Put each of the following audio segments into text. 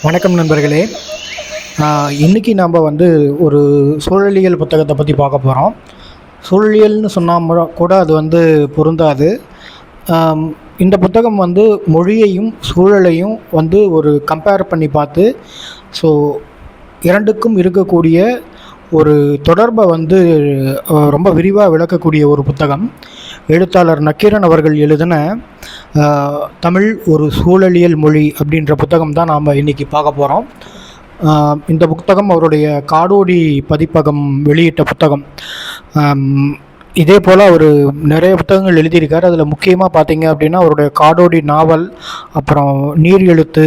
வணக்கம் நண்பர்களே. இன்றைக்கி நாம் ஒரு சூழலியல் புத்தகத்தை பற்றி பார்க்க போகிறோம். சூழலியல்னு சொன்னால் கூட அது பொருந்தாது. இந்த புத்தகம் மொழியையும் சூழலையும் ஒரு கம்பேர் பண்ணி பார்த்து, ஸோ இரண்டுக்கும் இருக்கக்கூடிய ஒரு தொடர்பை ரொம்ப விரிவாக விளக்கக்கூடிய ஒரு புத்தகம். எழுத்தாளர் நக்கீரன் அவர்கள் எழுதின தமிழ் ஒரு சூழலியல் மொழி அப்படின்ற புத்தகம் தான் நாம் இன்றைக்கி பார்க்க போகிறோம். இந்த புத்தகம் அவருடைய காடோடி பதிப்பகம் வெளியிட்ட புத்தகம். இதே போல் அவர் நிறைய புத்தகங்கள் எழுதியிருக்கார். அதில் முக்கியமாக பார்த்தீங்க அப்படின்னா அவருடைய காடோடி நாவல், அப்புறம் நீர் எழுத்து,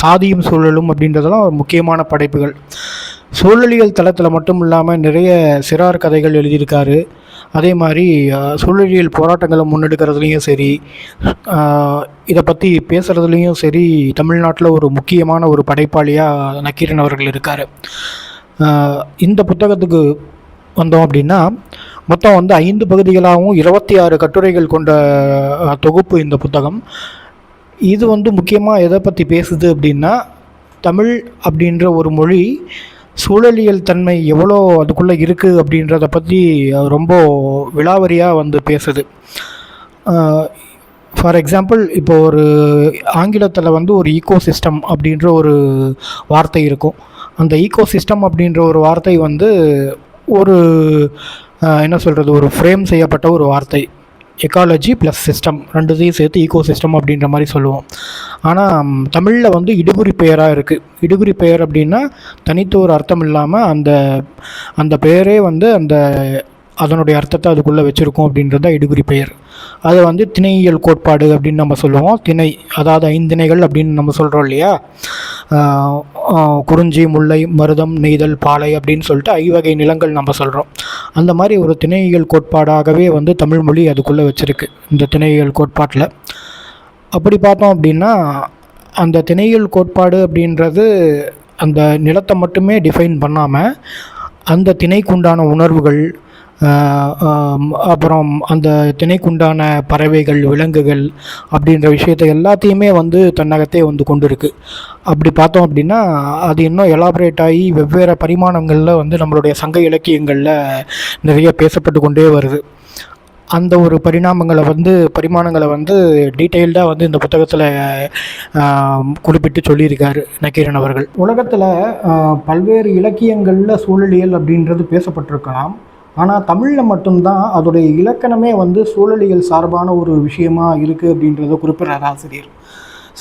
சாதியும் சூழலும் அப்படின்றதெல்லாம் முக்கியமான படைப்புகள். சூழலியல் தளத்தில் மட்டும் இல்லாமல் நிறைய சிறார் கதைகள் எழுதியிருக்காரு. அதே மாதிரி சூழலியல் போராட்டங்களை முன்னெடுக்கிறதுலையும் சரி, இதை பற்றி பேசுகிறதுலையும் சரி, தமிழ்நாட்டில் ஒரு முக்கியமான ஒரு படைப்பாளியாக நக்கீரன் அவர்கள் இருக்கார். இந்த புத்தகத்துக்கு வந்தோம் அப்படின்னா மொத்தம் 5 பகுதிகளாகவும் 26 கட்டுரைகள் கொண்ட தொகுப்பு இந்த புத்தகம். இது முக்கியமாக எதை பற்றி பேசுது அப்படின்னா, தமிழ் அப்படின்ற ஒரு மொழி சூழலியல் தன்மை எவ்வளோ அதுக்குள்ளே இருக்குது அப்படின்றத பற்றி ரொம்ப விலாவரியாக பேசுது. ஃபார் எக்ஸாம்பிள், இப்போ ஒரு ஆங்கிலத்தில் ஒரு ஈகோசிஸ்டம் அப்படின்ற ஒரு வார்த்தை இருக்கும். அந்த ஈகோசிஸ்டம் அப்படின்ற ஒரு வார்த்தை ஒரு என்ன சொல்கிறது, ஒரு ஃப்ரேம் செய்யப்பட்ட ஒரு வார்த்தை. எக்காலஜி ப்ளஸ் சிஸ்டம் ரெண்டுத்தையும் சேர்த்து ஈகோ சிஸ்டம் அப்படின்ற மாதிரி சொல்லுவோம். ஆனால் தமிழில் இடுகுறி பெயராக இருக்குது. இடுகுறி பெயர் அப்படின்னா தனித்து ஒரு அர்த்தம் இல்லாமல் அந்த பெயரே அதனுடைய அர்த்தத்தை அதுக்குள்ளே வச்சுருக்கோம் அப்படின்றது தான் இடுகுறி பெயர். அது திணையியல் கோட்பாடு அப்படின்னு நம்ம சொல்லுவோம். திணை, அதாவது 5 திணைகள் அப்படின்னு நம்ம சொல்கிறோம் இல்லையா. குறிஞ்சி, முல்லை, மருதம், நெய்தல், பாலை அப்படின்னு சொல்லிட்டு 5 வகை நிலங்கள் நம்ம சொல்கிறோம். அந்த மாதிரி ஒரு திணையியல் கோட்பாடாகவே தமிழ் மொழி அதுக்குள்ளே வச்சுருக்கு. இந்த திணையியல் கோட்பாட்டில் அப்படி பார்த்தோம் அப்படின்னா, அந்த திணையியல் கோட்பாடு அப்படின்றது அந்த நிலத்தை மட்டுமே டிஃபைன் பண்ணாமல் அந்த திணைக்குண்டான உணர்வுகள், அப்புறம் அந்த திணைக்குண்டான பறவைகள், விலங்குகள் அப்படின்ற விஷயத்தை எல்லாத்தையுமே தன்னகத்தே கொண்டு இருக்குது. அப்படி பார்த்தோம் அப்படின்னா அது இன்னும் எலாபரேட் ஆகி வெவ்வேறு பரிமாணங்களில் நம்மளுடைய சங்க இலக்கியங்களில் நிறைய பேசப்பட்டு கொண்டே வருது. அந்த ஒரு பரிமாணங்களை டீட்டெயில்டாக இந்த புத்தகத்தில் குறிப்பிட்டு சொல்லியிருக்காரு நக்கீரன் அவர்கள். உலகத்தில் பல்வேறு இலக்கியங்களில் சூழலியல் அப்படின்றது பேசப்பட்டிருக்கலாம். ஆனால் தமிழில் மட்டும்தான் அதோடைய இலக்கணமே சூழலியல் சார்பான ஒரு விஷயமாக இருக்குது அப்படின்றத குறிப்பிட்றார் ஆசிரியர்.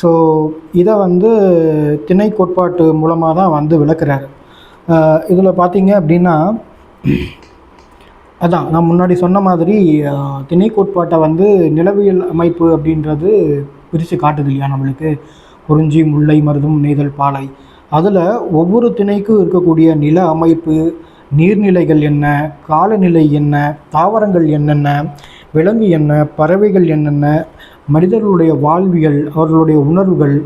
ஸோ இதை திணை கோட்பாட்டு மூலமாக தான் விளக்குறாரு. இதில் பார்த்தீங்க அப்படின்னா, அதான் நான் முன்னாடி சொன்ன மாதிரி திணை கோட்பாட்டை நிலவியல் அமைப்பு அப்படின்றது பிரித்து காட்டுது இல்லையா நம்மளுக்கு. குறிஞ்சி, முல்லை, மருதம், நெய்தல், பாலை, அதில் ஒவ்வொரு திணைக்கும் இருக்கக்கூடிய நில அமைப்பு, நீர்நிலைகள் என்ன, காலநிலை என்ன, தாவரங்கள் என்னென்ன, விலங்கு என்ன, பறவைகள் என்னென்ன, மனிதர்களுடைய வாழ்வியல், அவர்களுடைய உணர்வுகள்.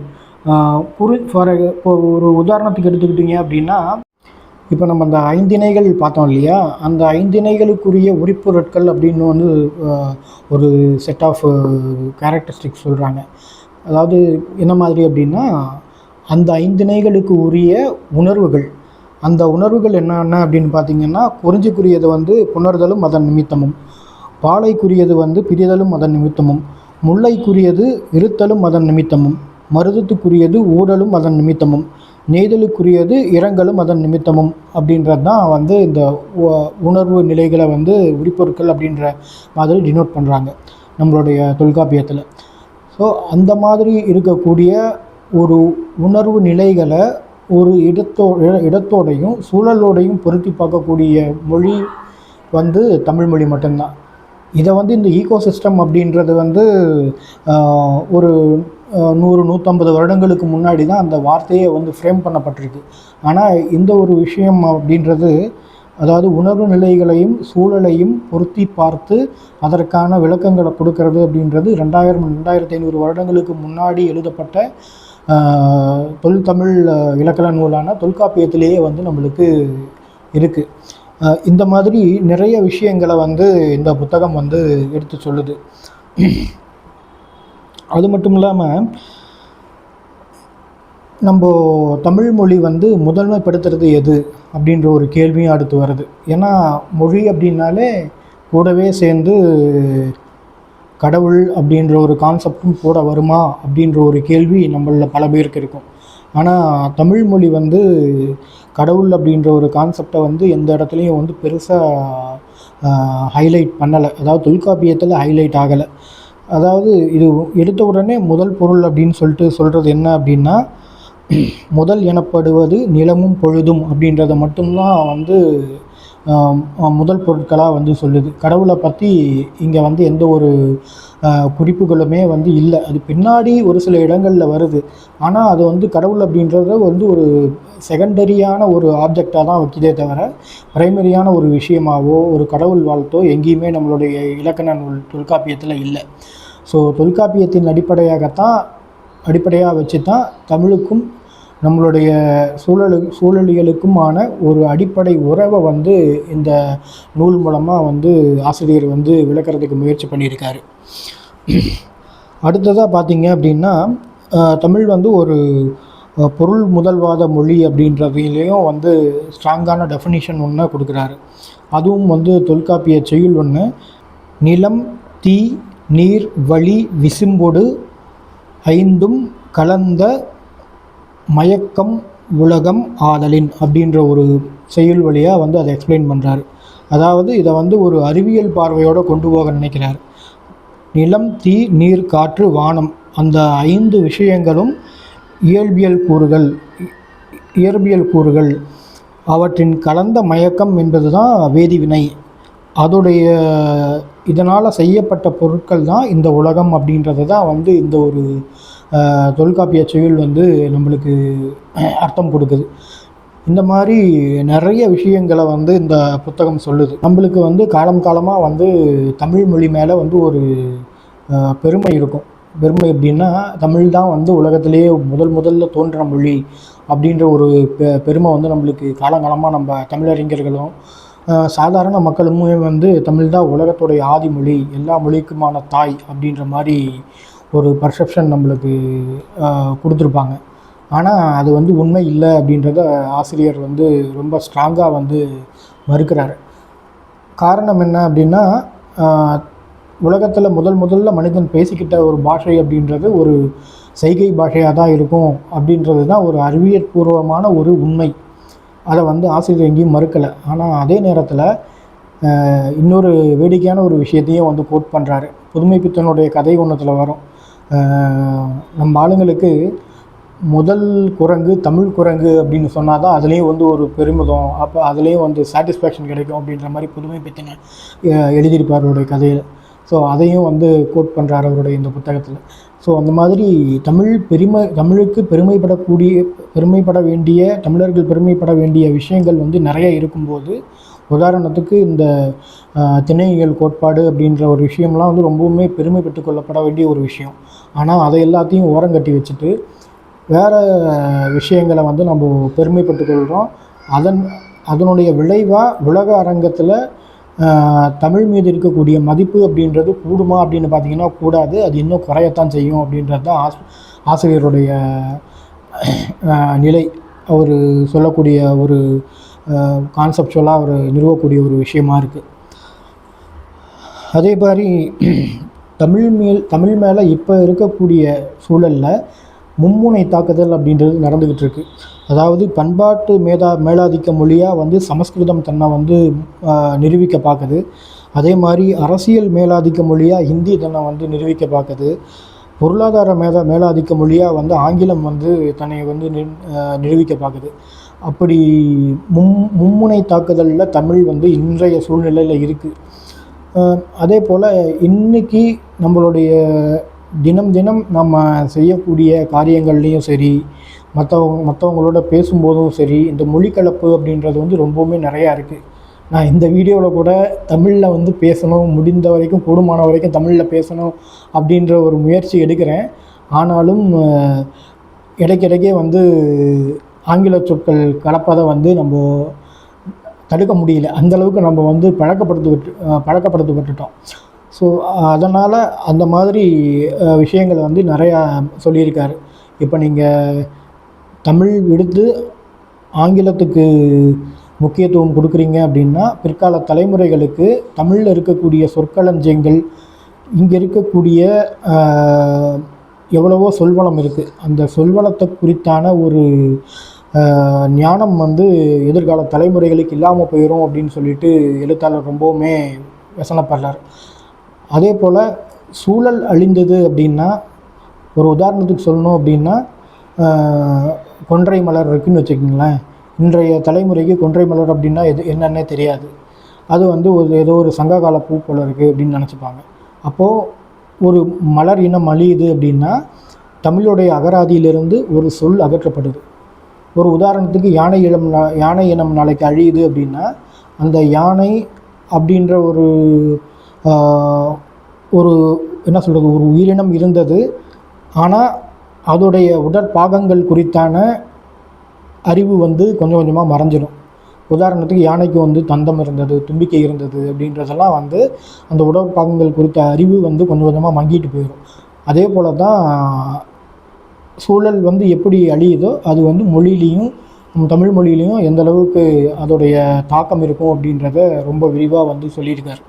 இப்போ ஒரு உதாரணத்துக்கு எடுத்துக்கிட்டிங்க அப்படின்னா, இப்போ நம்ம அந்த 5 திணைகள் பார்த்தோம் இல்லையா, அந்த 5 திணைகளுக்குரிய உரிப்பொருட்கள் அப்படின்னு ஒரு செட் ஆஃப் கேரக்டரிஸ்டிக்ஸ் சொல்கிறாங்க. அதாவது என்ன மாதிரி அப்படின்னா, அந்த 5 திணைகளுக்கு உரிய உணர்வுகள். அந்த உணர்வுகள் என்னென்ன அப்படின்னு பார்த்திங்கன்னா, குறிஞ்சிக்குரியது புணர்தலும் அதன் நிமித்தமும், பாலைக்குரியது பிரிதலும் அதன் நிமித்தமும், முல்லைக்குரியது இருத்தலும் அதன் நிமித்தமும், மருதத்துக்குரியது ஊடலும் அதன் நிமித்தமும், நெய்தலுக்குரியது இரங்கலும் அதன் நிமித்தமும் அப்படின்றது தான் இந்த உணர்வு நிலைகளை உரிப்பொருட்கள் அப்படின்ற மாதிரி டினோட் பண்ணுறாங்க நம்மளுடைய தொல்காப்பியத்தில். ஸோ அந்த மாதிரி இருக்கக்கூடிய ஒரு உணர்வு நிலைகளை ஒரு இடத்தோடையும் சூழலோடையும் பொருத்தி பார்க்கக்கூடிய மொழி தமிழ் மொழி மட்டும்தான். இதை இந்த ஈகோசிஸ்டம் அப்படின்றது ஒரு 100-150 வருடங்களுக்கு முன்னாடி தான் அந்த வார்த்தையை ஃப்ரேம் பண்ணப்பட்டிருக்கு. ஆனால் இந்த ஒரு விஷயம் அப்படின்றது, அதாவது உணர்வு நிலைகளையும் சூழலையும் பொருத்தி பார்த்து அதற்கான விளக்கங்களை கொடுக்கறது அப்படின்றது 2500 வருடங்களுக்கு முன்னாடி எழுதப்பட்ட தொல்தமிழ் இலக்கண நூலான தொல்காப்பியத்திலேயே நம்மளுக்கு இருக்குது. இந்த மாதிரி நிறைய விஷயங்களை இந்த புத்தகம் எடுத்து சொல்லுது. அது மட்டும் இல்லாமல் நம்ம தமிழ் மொழி வந்து முதன்மைப்படுத்துறது எது அப்படின்ற ஒரு கேள்வியும் அடுத்து வருது. ஏன்னா மொழி அப்படின்னாலே கூடவே சேர்ந்து கடவுள் அப்படின்ற ஒரு கான்செப்டும் கூட வருமா அப்படின்ற ஒரு கேள்வி நம்மளில் பல பேருக்கு இருக்கும். ஆனால் தமிழ் மொழி வந்து கடவுள் அப்படின்ற ஒரு கான்செப்டை வந்து எந்த இடத்துலையும் வந்து பெருசாக ஹைலைட் பண்ணலை. அதாவது தொல்காப்பியத்தில் ஹைலைட் ஆகலை. அதாவது இது எடுத்த உடனே முதல் பொருள் அப்படின்னு சொல்கிறது என்ன அப்படின்னா, முதல் எனப்படுவது நிலமும் பொழுதும் அப்படின்றத மட்டும்தான் வந்து முதல் பொருட்களாக வந்து சொல்லுது. கடவுளை பற்றி இங்கே வந்து எந்த ஒரு குறிப்புகளுமே வந்து இல்லை. அது பின்னாடி ஒரு சில இடங்களில் வருது. ஆனால் அது வந்து கடவுள் அப்படின்றத வந்து ஒரு செகண்டரியான ஒரு ஆப்ஜெக்டாக தான் வைக்கிதே தவிர பிரைமரியான ஒரு விஷயமாவோ ஒரு கடவுள் வாழ்த்தோ எங்கேயுமே நம்மளுடைய இலக்கண நூல் தொல்காப்பியத்தில் இல்லை. ஸோ தொல்காப்பியத்தின் அடிப்படையாக வச்சு தான் தமிழுக்கும் நம்மளுடைய சூழலியலுக்குமான ஒரு அடிப்படை உறவை வந்து இந்த நூல் மூலமாக வந்து ஆசிரியர் வந்து விளக்கிறதுக்கு முயற்சி பண்ணியிருக்காரு. அடுத்ததாக பார்த்தீங்க அப்படின்னா, தமிழ் வந்து ஒரு பொருள் முதல்வாத மொழி அப்படின்றதுலேயும் வந்து ஸ்ட்ராங்கான டெஃபினிஷன் ஒன்று கொடுக்குறாரு. அதுவும் வந்து தொல்காப்பிய செய்யுள் ஒன்று, நிலம் தீ நீர் வழி விசும்பொடு ஐந்தும் கலந்த மயக்கம் உலகம் ஆதலின் அப்படின்ற ஒரு செய்யுள் வழியாக வந்து அதை எக்ஸ்பிளைன் பண்ணுறாரு. அதாவது இதை வந்து ஒரு அறிவியல் பார்வையோடு கொண்டு போக நினைக்கிறார். நிலம் தீ நீர் காற்று வானம் அந்த 5 விஷயங்களும் இயற்பியல் கூறுகள் அவற்றின் கலந்த மயக்கம் என்பது தான் வேதிவினை. அதோடைய இதனால் செய்யப்பட்ட பொருட்கள் தான் இந்த உலகம் அப்படின்றது தான் வந்து இந்த ஒரு தொல்காப்பிய செய்யுள் வந்து நம்மளுக்கு அர்த்தம் கொடுக்குது. இந்த மாதிரி நிறைய விஷயங்களை வந்து இந்த புத்தகம் சொல்லுது. நம்மளுக்கு வந்து காலமாக வந்து தமிழ் மொழி மேலே வந்து ஒரு பெருமை இருக்கும். பெருமை எப்படின்னா, தமிழ் தான் வந்து உலகத்திலேயே முதல்ல தோன்றின மொழி அப்படின்ற ஒரு பெருமை வந்து நம்மளுக்கு காலங்காலமாக நம்ம தமிழறிஞர்களும் சாதாரண மக்களுமே வந்து தமிழ் தான் உலகத்துடைய ஆதிமொழி, எல்லா மொழிக்குமான தாய் அப்படின்ற மாதிரி ஒரு பர்செப்ஷன் நம்மளுக்கு கொடுத்துருப்பாங்க. ஆனால் அது வந்து உண்மை இல்லை அப்படின்றத ஆசிரியர் வந்து ரொம்ப ஸ்ட்ராங்காக வந்து மறுக்கிறார். காரணம் என்ன அப்படின்னா, உலகத்தில் முதல்ல மனிதன் பேசிக்கிட்ட ஒரு பாஷை அப்படின்றது ஒரு சைகை பாஷையாக தான் இருக்கும் அப்படின்றது தான் ஒரு அறிவியல் பூர்வமான ஒரு உண்மை. அதை வந்து ஆசிரியர் எங்கேயும் மறுக்கலை. ஆனால் அதே நேரத்தில் இன்னொரு வேடிக்கையான ஒரு விஷயத்தையும் வந்து கோட் பண்ணுறாரு. புதுமைப்பித்தனுடைய கதை ஒன்றத்தில் வரும், நம்ம ஆளுங்களுக்கு முதல் குரங்கு தமிழ் குரங்கு அப்படின்னு சொன்னால் தான் அதுலேயும் வந்து ஒரு பெருமிதம், அப்போ அதுலேயும் வந்து சாட்டிஸ்ஃபேக்ஷன் கிடைக்கும் அப்படின்ற மாதிரி புதுமைப்பித்தனை எழுதியிருப்பார் அவருடைய கதையில். ஸோ அதையும் வந்து கோட் பண்ணுறார் அவருடைய இந்த புத்தகத்தில். ஸோ அந்த மாதிரி தமிழுக்கு பெருமைப்பட வேண்டிய தமிழர்கள் பெருமைப்பட வேண்டிய விஷயங்கள் வந்து நிறைய இருக்கும்போது, உதாரணத்துக்கு இந்த திணையியல் கோட்பாடு அப்படின்ற ஒரு விஷயம்லாம் வந்து ரொம்பவுமே பெருமை பெற்று கொள்ளப்பட வேண்டிய ஒரு விஷயம். ஆனால் அதை எல்லாத்தையும் ஓரங்கட்டி வச்சுட்டு வேறு விஷயங்களை வந்து நம்ம பெருமைப்பட்டு கொள்கிறோம். அதனுடைய விளைவாக உலக அரங்கத்தில் தமிழ் மீது இருக்கக்கூடிய மதிப்பு அப்படின்றது கூடுமா அப்படின்னு பார்த்திங்கன்னா கூடாது, அது இன்னும் குறையத்தான் செய்யும் அப்படின்றது தான் ஆசிரியருடைய நிலை. அவர் சொல்லக்கூடிய ஒரு கான்செப்சுவலாக அவர் நிறுவக்கூடிய ஒரு விஷயமா இருக்குது. அதே மாதிரி தமிழ் மேலே இப்போ இருக்கக்கூடிய சூழலில் மும்முனை தாக்குதல் அப்படின்றது நடந்துக்கிட்டு இருக்குது. அதாவது பண்பாட்டு மேலாதிக்க மொழியாக வந்து சமஸ்கிருதம் தன்னை வந்து நிரூபிக்க பார்க்குது. அதே மாதிரி அரசியல் மேலாதிக்க மொழியாக ஹிந்தி தன்னை வந்து நிரூபிக்க பார்க்குது. பொருளாதார மேலாதிக்க மொழியாக வந்து ஆங்கிலம் வந்து தன்னை வந்து நிரூபிக்க பார்க்குது. அப்படி மும்முனை தாக்குதலில் தமிழ் வந்து இன்றைய சூழ்நிலையில் இருக்குது. அதே போல் இன்றைக்கி நம்மளுடைய தினம் நம்ம செய்யக்கூடிய காரியங்கள்லேயும் சரி, மற்றவங்களோட பேசும்போதும் சரி, இந்த மொழிக்கலப்பு அப்படின்றது வந்து ரொம்பவுமே நிறையா இருக்குது. நான் இந்த வீடியோவில் கூட தமிழில் வந்து பேசணும், முடிந்த வரைக்கும் கூடுமான வரைக்கும் தமிழில் பேசணும் அப்படின்ற ஒரு முயற்சி எடுக்கிறேன். ஆனாலும் இடைக்கிடைக்கே வந்து ஆங்கில சொற்கள் கலப்பதை வந்து நம்ம தடுக்க முடியல. அந்தளவுக்கு நம்ம வந்து பழக்கப்படுத்தப்பட்டுட்டோம். ஸோ அதனால் அந்த மாதிரி விஷயங்களை வந்து நிறையா சொல்லியிருக்காரு. இப்போ நீங்கள் தமிழ் விடுத்து ஆங்கிலத்துக்கு முக்கியத்துவம் கொடுக்குறீங்க அப்படின்னா பிற்கால தலைமுறைகளுக்கு தமிழில் இருக்கக்கூடிய சொற்களஞ்சியங்கள், இங்கே இருக்கக்கூடிய எவ்வளவோ சொல்வளம் இருக்குது, அந்த சொல்வளத்தை குறித்தான ஒரு ஞானம் வந்து எதிர்கால தலைமுறைகளுக்கு இல்லாமல் போயிடும் அப்படின்னு சொல்லிட்டு எழுத்தாளர் ரொம்பவுமே வசனப்படுறார். அதே போல் சூழல் அழிந்தது அப்படின்னா, ஒரு உதாரணத்துக்கு சொல்லணும் அப்படின்னா, கொன்றை மலர் இருக்குதுன்னு வச்சுக்கிங்களேன். இன்றைய தலைமுறைக்கு கொன்றை மலர் அப்படின்னா என்னன்னே தெரியாது. அது வந்து ஏதோ ஒரு சங்ககால பூ போல் இருக்குது அப்படின்னு நினச்சிப்பாங்க. அப்போது ஒரு மலர் இனம் அழியுது அப்படின்னா தமிழுடைய அகராதியிலிருந்து ஒரு சொல் அகற்றப்படுது. ஒரு உதாரணத்துக்கு யானை இனம் நாளைக்கு அழியுது அப்படின்னா, அந்த யானை அப்படின்ற ஒரு என்ன சொல்கிறது, ஒரு உயிரினம் இருந்தது. ஆனால் அதோடைய உடற்பாகங்கள் குறித்தான அறிவு வந்து கொஞ்சம் கொஞ்சமாக மறைஞ்சிடும். உதாரணத்துக்கு யானைக்கு வந்து தந்தம் இருந்தது, தும்பிக்கை இருந்தது அப்படின்றதெல்லாம் வந்து அந்த உடற்பாகங்கள் குறித்த அறிவு வந்து கொஞ்சம் கொஞ்சமாக மங்கிட்டு போயிடும். அதே போல் தான் சூழல் வந்து எப்படி அழியுதோ அது வந்து மொழியிலையும், தமிழ் மொழியிலையும் எந்த அளவுக்கு அதோடைய தாக்கம் இருக்கும் அப்படின்றத ரொம்ப விரிவாக வந்து சொல்லியிருக்கார்.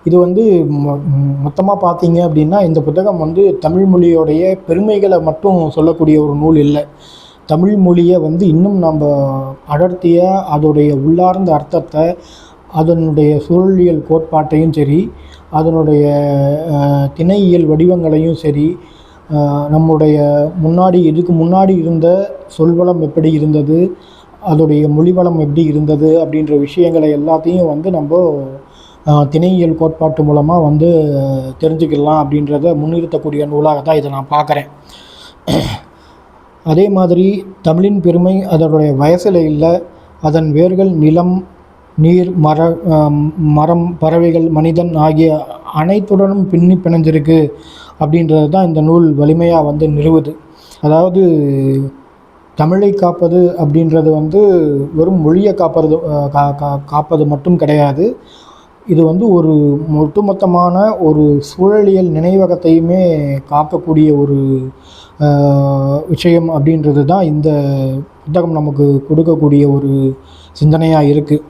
இது வந்து மொத்தமாக பார்த்தீங்க அப்படின்னா இந்த புத்தகம் வந்து தமிழ் மொழியோடைய பெருமைகளை மட்டும் சொல்லக்கூடிய ஒரு நூல் இல்லை. தமிழ் மொழியை வந்து இன்னும் நம்ம அடர்த்தியாக அதோடைய உள்ளார்ந்த அர்த்தத்தை, அதனுடைய சூழலியல் கோட்பாட்டையும் சரி, அதனுடைய திணையியல் வடிவங்களையும் சரி, நம்முடைய இதுக்கு முன்னாடி இருந்த சொல்வளம் எப்படி இருந்தது, அதோடைய மொழிவளம் எப்படி இருந்தது அப்படின்ற விஷயங்களை எல்லாத்தையும் வந்து நம்ம திணையியல் கோட்பாட்டு மூலமாக வந்து தெரிஞ்சுக்கலாம் அப்படின்றத முன்னிறுத்தக்கூடிய நூலாக தான் இதை நான் பார்க்குறேன். அதே மாதிரி தமிழின் பெருமை அதனுடைய வயசில் இல்லை, அதன் வேர்கள் நிலம், நீர், மரம், பறவைகள், மனிதன் ஆகிய அனைத்துடனும் பின்னி பிணைஞ்சிருக்கு அப்படின்றது தான் இந்த நூல் வலிமையாக வந்து நிறுவுது. அதாவது தமிழை காப்பது அப்படின்றது வந்து வெறும் மொழியை காப்பது மட்டும் கிடையாது. இது வந்து ஒரு ஒட்டுமொத்தமான ஒரு சூழலியல் நினைவகத்தையுமே காக்கக்கூடிய ஒரு விஷயம் அப்படின்றது தான் இந்த புத்தகம் நமக்கு கொடுக்கக்கூடிய ஒரு சிந்தனையாக இருக்குது.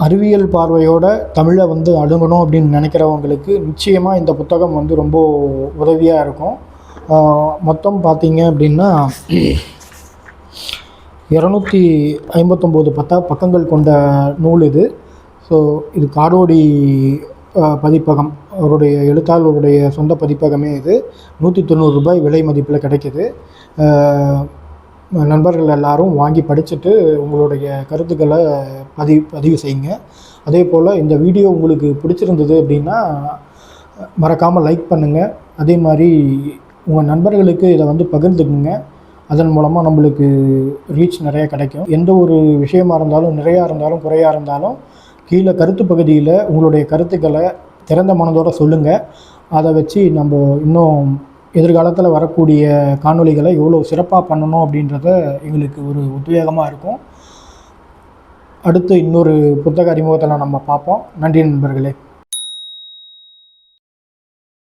அறிவியல் பார்வையோட தமிழை வந்து அணுகணும் அப்படின்னு நினைக்கிறவங்களுக்கு நிச்சயமாக இந்த புத்தகம் வந்து ரொம்ப உதவியாக இருக்கும். மொத்தம் பார்த்திங்க அப்படின்னா 259 பக்கங்கள் கொண்ட நூல் இது. ஸோ இது காடோடி பதிப்பகம், அவருடைய எழுத்தாளருடைய சொந்த பதிப்பகமே இது. 190 ரூபாய் விலை மதிப்பில் கிடைக்கிது. நண்பர்கள் எல்லாரும் வாங்கி படிச்சுட்டு உங்களுடைய கருத்துக்களை பதிவு செய்யுங்க. அதே போல் இந்த வீடியோ உங்களுக்கு பிடிச்சிருந்தது அப்படின்னா மறக்காமல் லைக் பண்ணுங்கள். அதே மாதிரி உங்கள் நண்பர்களுக்கு இதை வந்து பகிர்ந்துக்குங்க. அதன் மூலமாக நம்மளுக்கு ரீச் நிறைய கிடைக்கும். எந்த ஒரு விஷயமாக இருந்தாலும், நிறையா இருந்தாலும் குறையாக இருந்தாலும், கீழே கருத்து பகுதியில் உங்களுடைய கருத்துக்களை திறந்த மனதோடு சொல்லுங்கள். அதை வச்சு நம்ம இன்னும் எதிர்காலத்தில் வரக்கூடிய காணொளிகளை எவ்வளோ சிறப்பாக பண்ணணும் அப்படின்றத எங்களுக்கு ஒரு உத்வேகமாக இருக்கும். அடுத்து இன்னொரு புத்தக அறிமுகத்தில் நம்ம பார்ப்போம். நன்றி நண்பர்களே.